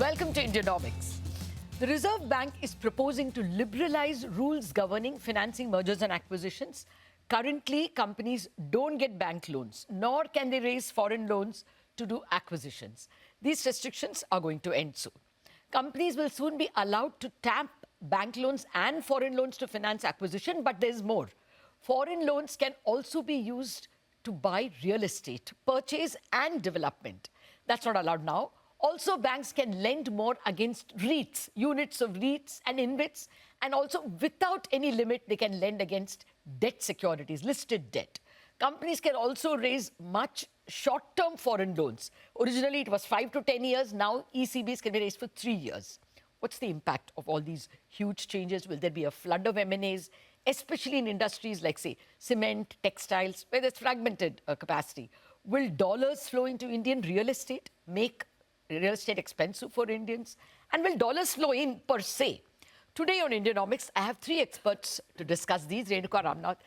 Welcome to Indianomics. The Reserve Bank is proposing to liberalize rules governing financing mergers and acquisitions. Currently, companies don't get bank loans, nor can they raise foreign loans to do acquisitions. These restrictions are going to end soon. Companies will soon be allowed to tap bank loans and foreign loans to finance acquisition, but there's more. Foreign loans can also be used to buy real estate, purchase and development. That's not allowed now. Also, banks can lend more against REITs, units of REITs and InvITs, and also without any limit, they can lend against debt securities, listed debt. Companies can also raise much short-term foreign loans. Originally, it was 5 to 10 years. Now, ECBs can be raised for 3 years. What's the impact of all these huge changes? Will there be a flood of M&As, especially in industries like, say, cement, textiles, where there's fragmented capacity? Will dollars flow into Indian real estate, make real estate expensive for Indians? And will dollars flow in per se? Today on Indianomics, I have 3 experts to discuss these. Renuka Ramnath,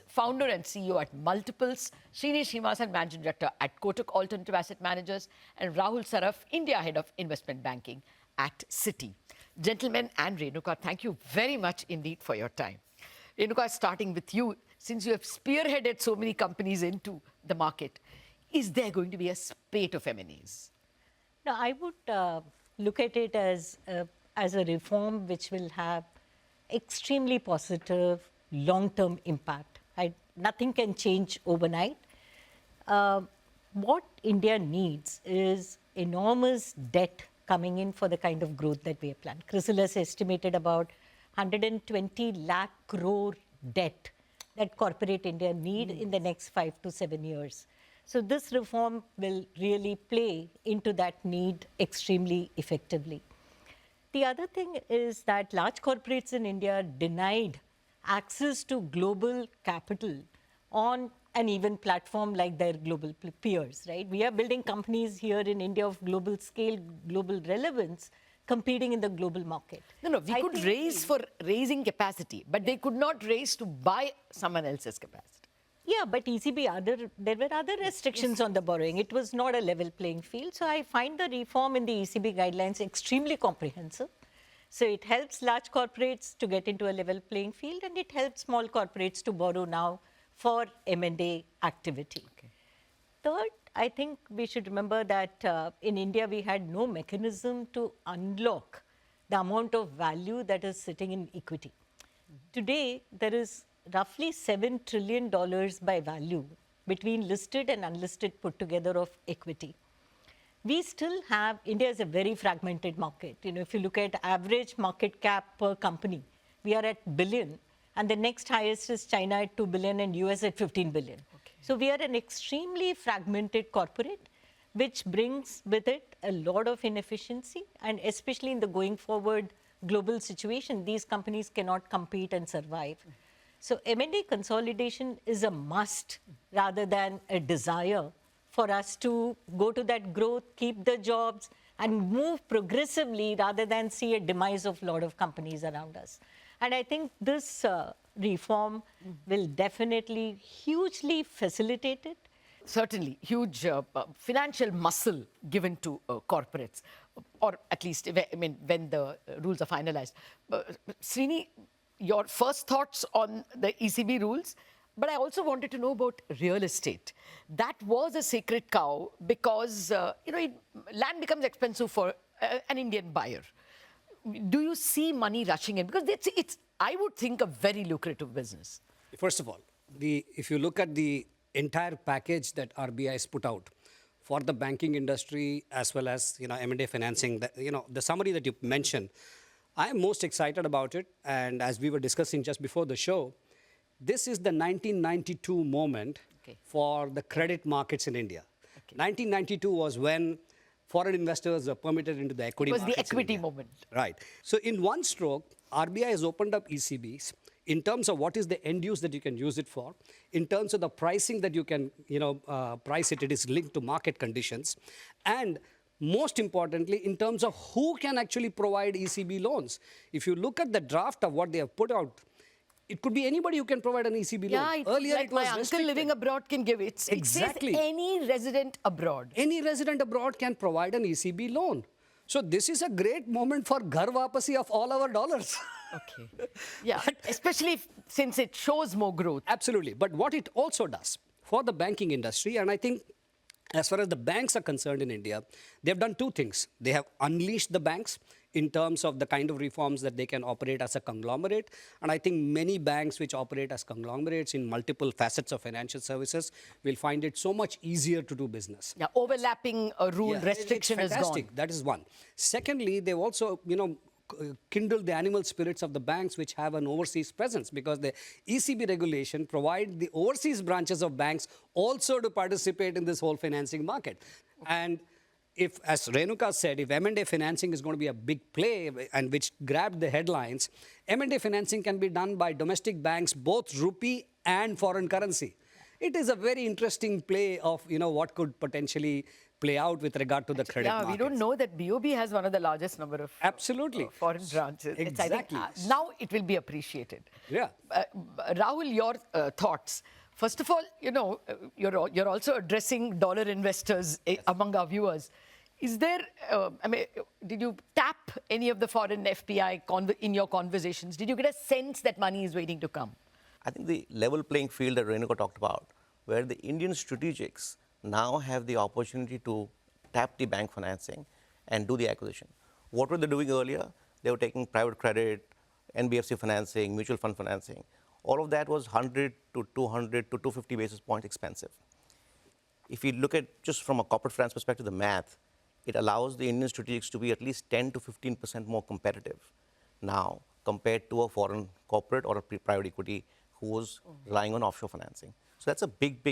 founder and CEO at Multiples, Sriniwasan, managing director at Kotak Alternative Asset Managers, and Rahul Saraf, India head of investment banking at Citi. Gentlemen and Renuka, thank you very much indeed for your time. Renuka, starting with you, since you have spearheaded so many companies into the market, is there going to be a spate of M&As? No, I would look at it as a reform which will have extremely positive long-term impact. Nothing can change overnight. What India needs is enormous debt coming in for the kind of growth that we have planned. CRISIL has estimated about 120 lakh crore debt that corporate India need in the next 5 to 7 years. So this reform will really play into that need extremely effectively. The other thing is that large corporates in India denied access to global capital on an even platform like their global peers, right? We are building companies here in India of global scale, global relevance, competing in the global market. No, we could raise for raising capacity, but they could not raise to buy someone else's capacity. Yeah, but ECB, there were other restrictions on the borrowing. It was not a level playing field. So I find the reform in the ECB guidelines extremely comprehensive. So it helps large corporates to get into a level playing field, and it helps small corporates to borrow now for M&A activity. Okay. Third, I think we should remember that in India, we had no mechanism to unlock the amount of value that is sitting in equity. Today, there is roughly $7 trillion by value between listed and unlisted put together of equity. We still have, India is a very fragmented market. You know, if you look at average market cap per company, we are at billion, and the next highest is China at 2 billion and US at 15 billion. Okay. So we are an extremely fragmented corporate, which brings with it a lot of inefficiency, and especially in the going forward global situation, these companies cannot compete and survive. So M&A consolidation is a must rather than a desire for us to go to that growth, keep the jobs, and move progressively rather than see a demise of a lot of companies around us. And I think this reform will definitely hugely facilitate it. Certainly, huge financial muscle given to corporates, or at least when the rules are finalized. Srini, your first thoughts on the ECB rules, but I also wanted to know about real estate. That was a sacred cow because, land becomes expensive for an Indian buyer. Do you see money rushing in? Because it's, I would think, a very lucrative business. First of all, if you look at the entire package that RBI has put out for the banking industry as well as, M&A financing, the summary that you mentioned, I am most excited about it. And as we were discussing just before the show, this is the 1992 moment for the credit markets in India. Okay. 1992 was when foreign investors were permitted into the equity markets. It was the equity moment. Right. So in one stroke, RBI has opened up ECBs in terms of what is the end use that you can use it for, in terms of the pricing that you can, price it is linked to market conditions, and most importantly, in terms of who can actually provide ECB loans. If you look at the draft of what they have put out, it could be anybody who can provide an ECB loan. Earlier, it was my uncle living abroad can give it. Exactly. It says any resident abroad. Any resident abroad can provide an ECB loan. So this is a great moment for ghar wapasi of all our dollars. Okay. Yeah, especially since it shows more growth. Absolutely. But what it also does for the banking industry, and I think as far as the banks are concerned in India, they've done two things. They have unleashed the banks in terms of the kind of reforms that they can operate as a conglomerate. And I think many banks which operate as conglomerates in multiple facets of financial services will find it so much easier to do business. Yeah, overlapping rule Yeah, restriction it's is gone. fantastic. That is one. Secondly, they've also, kindled the animal spirits of the banks which have an overseas presence, because the ECB regulation provide the overseas branches of banks also to participate in this whole financing market. And if, as Renuka said, if M&A financing is going to be a big play and which grabbed the headlines, M&A financing can be done by domestic banks, both rupee and foreign currency. It is a very interesting play of, what could potentially play out with regard to the credit markets. We don't know that BOB has one of the largest number of Absolutely. Foreign branches. Exactly. I think, now it will be appreciated. Yeah. Rahul, your thoughts. First of all, you're also addressing dollar investors among our viewers. Is there, did you tap any of the foreign FPI in your conversations? Did you get a sense that money is waiting to come? I think the level playing field that Renuka talked about, where the Indian strategics now have the opportunity to tap the bank financing and do the acquisition. What were they doing earlier? They were taking private credit, NBFC financing, mutual fund financing. All of that was 100 to 200 to 250 basis points expensive. If you look at just from a corporate finance perspective, the math, it allows the Indian strategics to be at least 10 to 15% more competitive now compared to a foreign corporate or a private equity who was relying on offshore financing. So that's a big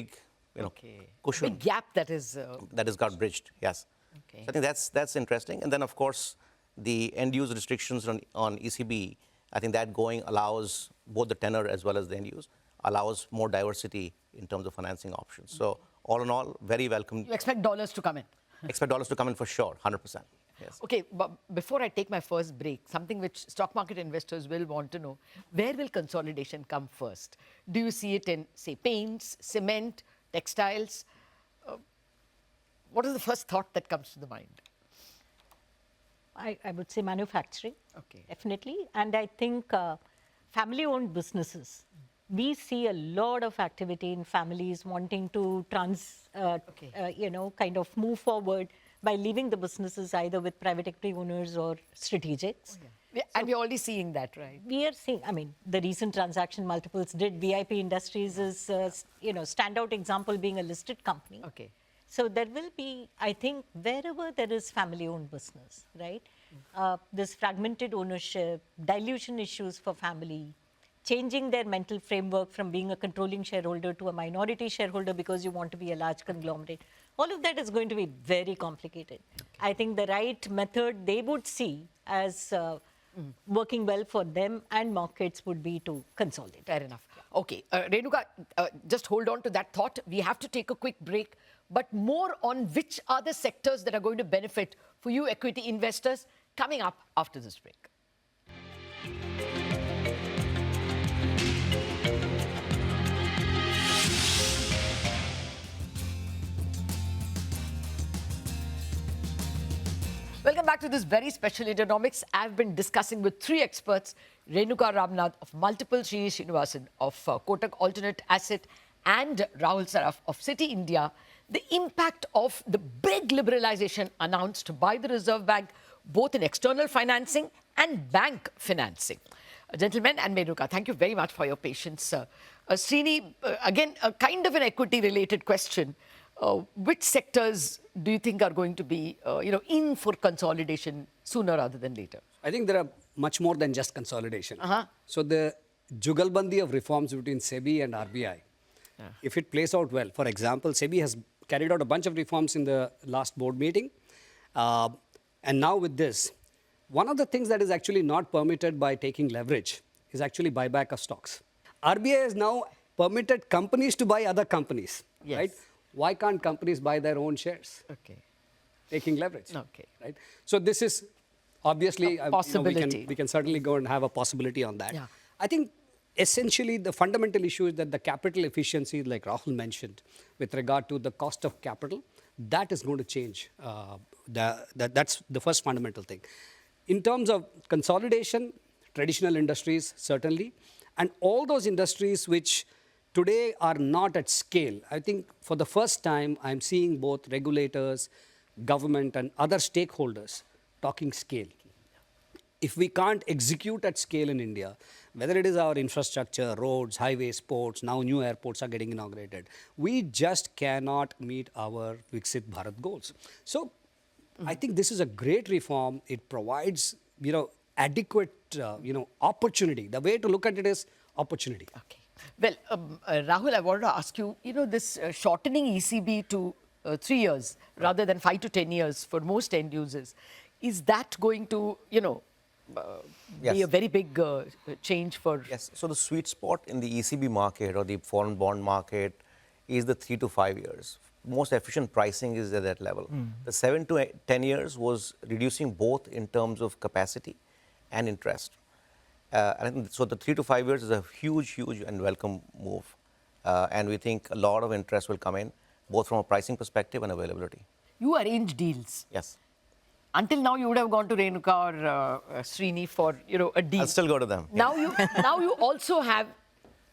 cushion. Big gap that is... that has got bridged, yes. Okay. So I think that's interesting. And then, of course, the end-use restrictions on ECB, I think that allows both the tenor as well as the end-use, allows more diversity in terms of financing options. So all in all, very welcome. You expect dollars to come in? Expect dollars to come in for sure, 100%. Yes. Okay, but before I take my first break, something which stock market investors will want to know, where will consolidation come first? Do you see it in, say, paints, cement, textiles? What is the first thought that comes to the mind? I would say manufacturing, Okay. definitely. And I think family-owned businesses. We see a lot of activity in families wanting to kind of move forward by leaving the businesses either with private equity owners or strategics. And we're already seeing that, right? We are seeing, the recent transaction multiples did. VIP Industries is, standout example being a listed company. Okay. So there will be, I think, wherever there is family-owned business, right? This fragmented ownership, dilution issues for family, changing their mental framework from being a controlling shareholder to a minority shareholder because you want to be a large conglomerate. All of that is going to be very complicated. Okay. I think the right method they would see as working well for them and markets would be to consolidate. Fair enough. Okay, Renuka, just hold on to that thought. We have to take a quick break, but more on which are the sectors that are going to benefit for you equity investors coming up after this break. Welcome back to this very special Indianomics. I've been discussing with three experts, Renuka Ramnath of Multiple, Sriniwasan of Kotak Alternate Asset, and Rahul Saraf of Citi India, the impact of the big liberalization announced by the Reserve Bank, both in external financing and bank financing. Gentlemen and Renuka, thank you very much for your patience. Srini, again, a kind of an equity-related question. Which sectors do you think are going to be, in for consolidation sooner rather than later? I think there are much more than just consolidation. So the jugalbandi of reforms between SEBI and RBI, if it plays out well, for example, SEBI has carried out a bunch of reforms in the last board meeting. And now with this, one of the things that is actually not permitted by taking leverage is actually buyback of stocks. RBI has now permitted companies to buy other companies, right? Why can't companies buy their own shares? Okay. Taking leverage. Okay. Right. So this is obviously a possibility. We can certainly go and have a possibility on that. Yeah. I think essentially the fundamental issue is that the capital efficiency, like Rahul mentioned, with regard to the cost of capital, that is going to change That's the first fundamental thing. In terms of consolidation, traditional industries, certainly, and all those industries which today are not at scale. I think for the first time, I'm seeing both regulators, government, and other stakeholders talking scale. If we can't execute at scale in India, whether it is our infrastructure, roads, highways, ports, now new airports are getting inaugurated, we just cannot meet our Viksit Bharat goals. So I think this is a great reform. It provides, adequate, opportunity. The way to look at it is opportunity. Okay. Well, Rahul, I wanted to ask you, this shortening ECB to 3 years rather than 5 to 10 years for most end users, is that going to, Yes. be a very big change for... Yes. So the sweet spot in the ECB market or the foreign bond market is the 3 to 5 years. Most efficient pricing is at that level. The 7 to 10 years was reducing both in terms of capacity and interest. And I think so the 3 to 5 years is a huge and welcome move. And we think a lot of interest will come in, both from a pricing perspective and availability. You arrange deals. Yes. Until now, you would have gone to Renuka or Srini for, a deal. I'll still go to them. Now you also have,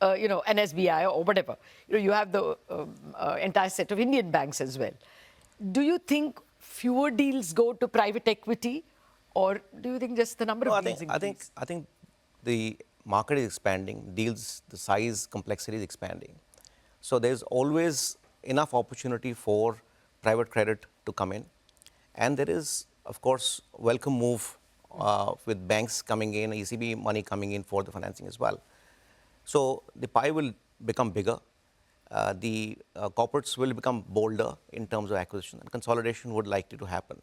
an SBI or whatever. You have the entire set of Indian banks as well. Do you think fewer deals go to private equity, or do you think just the number of deals increase? I think the market is expanding. Deals, the size, complexity is expanding. So there's always enough opportunity for private credit to come in, and there is, of course, welcome move with banks coming in, ECB money coming in for the financing as well. So the pie will become bigger. The corporates will become bolder in terms of acquisition, and consolidation would likely to happen.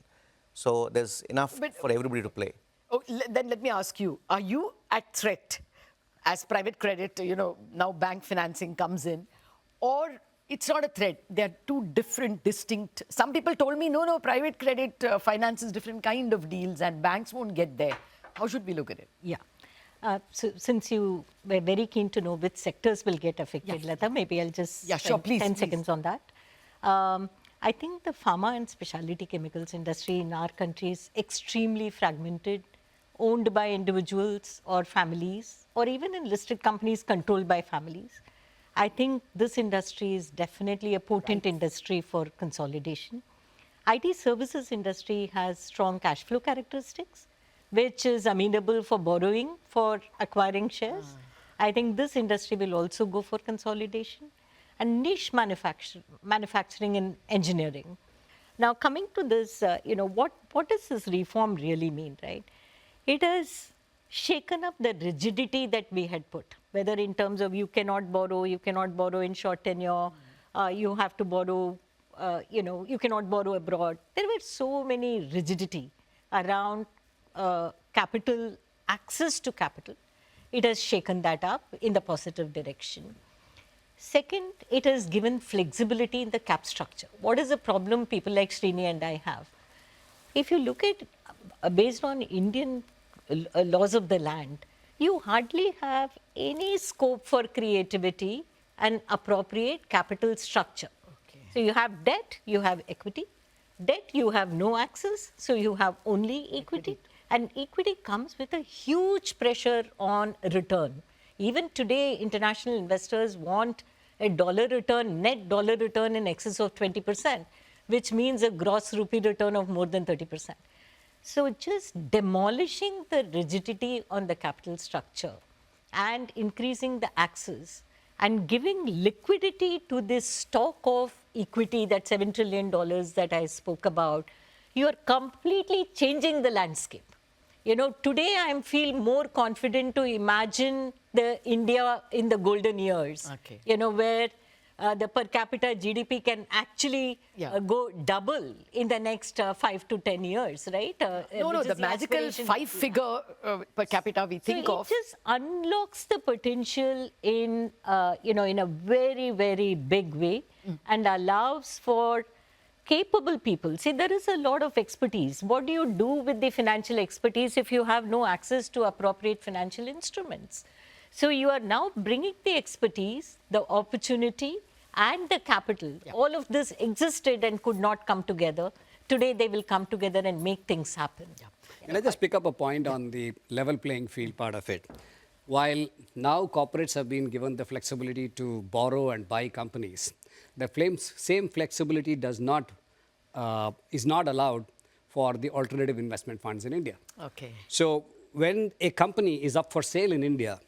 So there's enough for everybody to play. Oh, then let me ask you, are you at threat as private credit, now bank financing comes in, or it's not a threat? They're two different, distinct. Some people told me, no, private credit finances different kind of deals and banks won't get there. How should we look at it? Yeah. So since you were very keen to know which sectors will get affected, Latha, maybe I'll just spend 10 seconds on that. I think the pharma and specialty chemicals industry in our country is extremely fragmented, owned by individuals or families, or even in listed companies controlled by families. I think this industry is definitely a potent industry for consolidation. IT services industry has strong cash flow characteristics, which is amenable for borrowing, for acquiring shares. I think this industry will also go for consolidation. And niche manufacturing and engineering. Now, coming to this, what does this reform really mean, right? It has shaken up the rigidity that we had put, whether in terms of you cannot borrow in short tenure, you have to borrow, you cannot borrow abroad. There were so many rigidity around capital, access to capital. It has shaken that up in the positive direction. Second, it has given flexibility in the cap structure. What is the problem people like Srini and I have? If you look at, based on Indian laws of the land, you hardly have any scope for creativity and appropriate capital structure. Okay. So you have debt, you have equity. Debt, you have no access, so you have only equity. And equity comes with a huge pressure on return. Even today, international investors want a dollar return, net dollar return in excess of 20%, which means a gross rupee return of more than 30%. So just demolishing the rigidity on the capital structure and increasing the access and giving liquidity to this stock of equity, that $7 trillion that I spoke about, you are completely changing the landscape. Today I feel more confident to imagine the India in the golden years, where the per capita GDP can actually go double in the next 5 to 10 years, right? No, the magical 5-figure per capita we think of. It just unlocks the potential in, in a very, very big way and allows for capable people. See, there is a lot of expertise. What do you do with the financial expertise if you have no access to appropriate financial instruments? So you are now bringing the expertise, the opportunity, and the capital. All of this existed and could not come together today they will come together and make things happen. Can I just pick up a point on the level playing field part of it? While now corporates have been given the flexibility to borrow and buy companies, the same flexibility is not allowed for the alternative investment funds in India. Okay. So when a company is up for sale in India,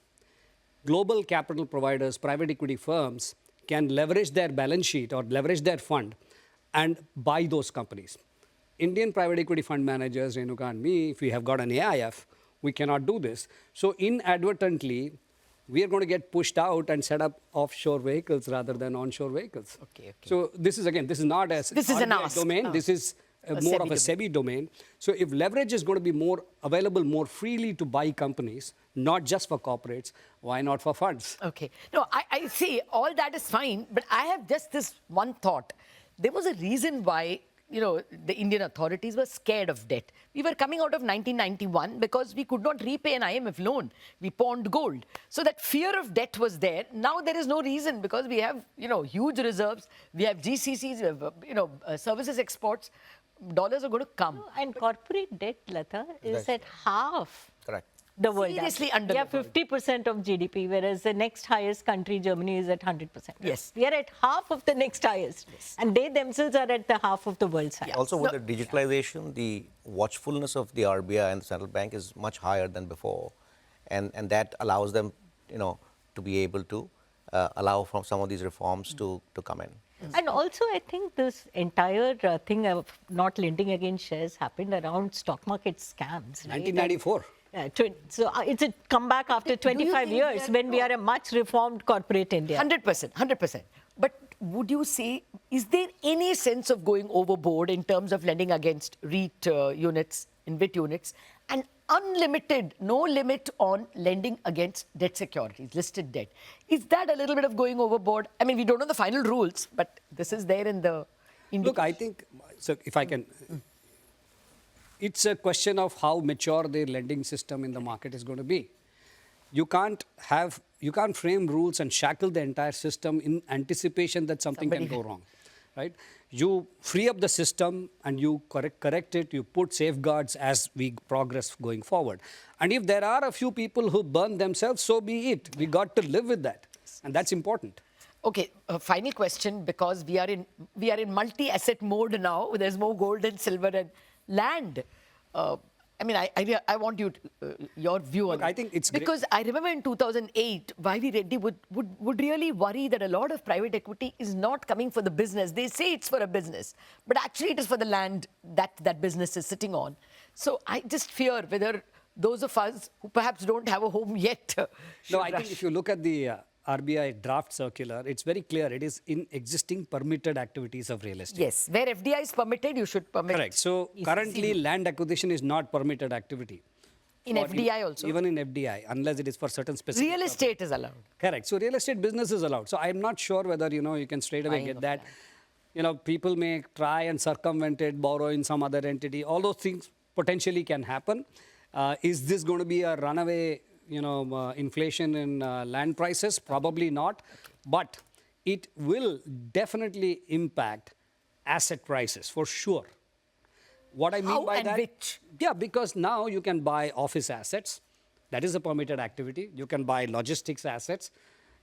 global capital providers, private equity firms can leverage their balance sheet or leverage their fund and buy those companies. Indian private equity fund managers, Renuka and me, if we have got an AIF, we cannot do this. So inadvertently, we are going to get pushed out and set up offshore vehicles rather than onshore vehicles. Okay. So this is not a This is an RBI ask. domain. This is more of a SEBI SEBI domain. So if leverage is going to be more available more freely to buy companies, not just for corporates, why not for funds? Okay. No, I see all that is fine, but I have just this one thought. There was a reason why, the Indian authorities were scared of debt. We were coming out of 1991 because we could not repay an IMF loan. We pawned gold. So that fear of debt was there. Now there is no reason because we have, huge reserves. We have GCCs, we have, services exports. Dollars are going to come. And corporate debt, Latha, is at half Correct. the world. Seriously average. under We the are 50% of GDP, whereas the next highest country, Germany, is at 100%. Yes. We are at half of the next highest. And they themselves are at the half of the world's highest. Also, with the digitalization, the watchfulness of the RBI and the central bank is much higher than before, and that allows them, to be able to allow from some of these reforms to come in. And also, I think this entire thing of not lending against shares happened around stock market scams. Right? 1994. So it's a comeback after Do you 25 think years that- when we are a much reformed corporate India. 100%. But would you say, is there any sense of going overboard in terms of lending against REIT units, InvIT units, and unlimited, no limit on lending against debt securities, listed debt? Is that a little bit of going overboard? I mean, we don't know the final rules, but this is there in the... Look, I think, so if I can, it's a question of how mature the lending system in the market is going to be. You can't frame rules and shackle the entire system in anticipation that something can go wrong, right? You free up the system and you correct it, you put safeguards as we progress going forward. And if there are a few people who burn themselves, so be it. We got to live with that. And that's important. Okay, final question, because we are in multi-asset mode now. There's more gold and silver and land. I mean, I want your view on it. I think it's great. Because I remember in 2008, Y.V. Reddy would really worry that a lot of private equity is not coming for the business. They say it's for a business, but actually it is for the land that business is sitting on. So I just fear whether those of us who perhaps don't have a home yet No, I think if you look at the RBI draft circular, it's very clear. It is in existing permitted activities of real estate. Yes, where FDI is permitted, you should permit. Correct. So currently, land acquisition is not permitted activity. In FDI also? Even in FDI, unless it is for certain specific... Real estate is allowed. Correct. So real estate business is allowed. So I'm not sure whether, you can straight away Buying get of that. People may try and circumvent it, borrow in some other entity. All those things potentially can happen. Is this going to be a runaway, inflation in land prices? Probably not. But it will definitely impact asset prices for sure. What I mean How by and that? which? Yeah, because now you can buy office assets. That is a permitted activity. You can buy logistics assets.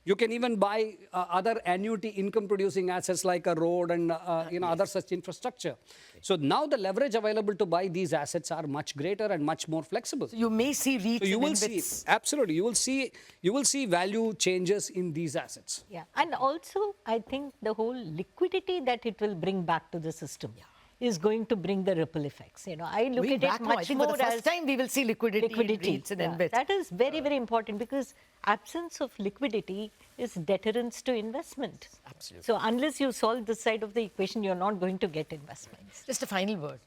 You can even buy other annuity income producing assets like a road and other such infrastructure. So now the leverage available to buy these assets are much greater and much more flexible. So you may see REITs So you and will see, InvITs. absolutely, you will see value changes in these assets. Yeah, and also I think the whole liquidity that it will bring back to the system is going to bring the ripple effects. I look Going at back it now, I much think for more the as first time we will see liquidity in liquidity. REITs and Yeah, InvITs. that is very, very important because absence of liquidity is deterrence to investment. Absolutely. So unless you solve this side of the equation, you're not going to get investments. Just a final word.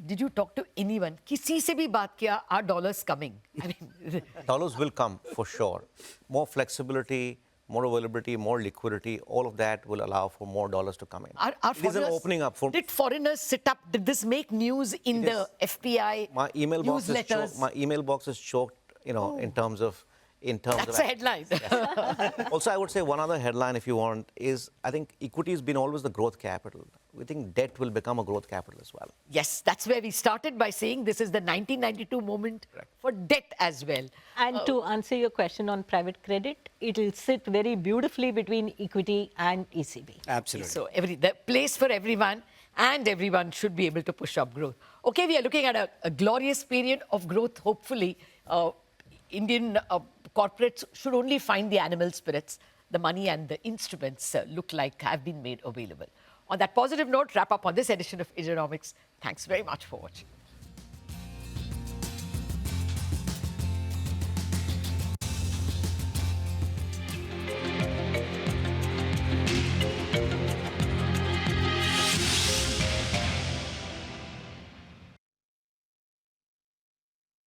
Did you talk to anyone? किसी से भी बात किया, are dollars coming? I mean, Dollars will come for sure. More flexibility, more availability, more liquidity, all of that will allow for more dollars to come in. Are It is an foreigners- opening up for... Did foreigners sit up? Did this make news in It the is. FPI My email box is newsletters? choked. My email box is choked, in terms of, in terms That's of a headline. Also, I would say one other headline, if you want, is I think equity has been always the growth capital. We think debt will become a growth capital as well. Yes, that's where we started by saying this is the 1992 moment for debt as well. And to answer your question on private credit, it will sit very beautifully between equity and ECB. Absolutely. So the place for everyone, and everyone should be able to push up growth. Okay, we are looking at a glorious period of growth. Hopefully, Indian corporates should only find the animal spirits. The money and the instruments look like have been made available. On that positive note, wrap up on this edition of Indianomics. Thanks very much for watching.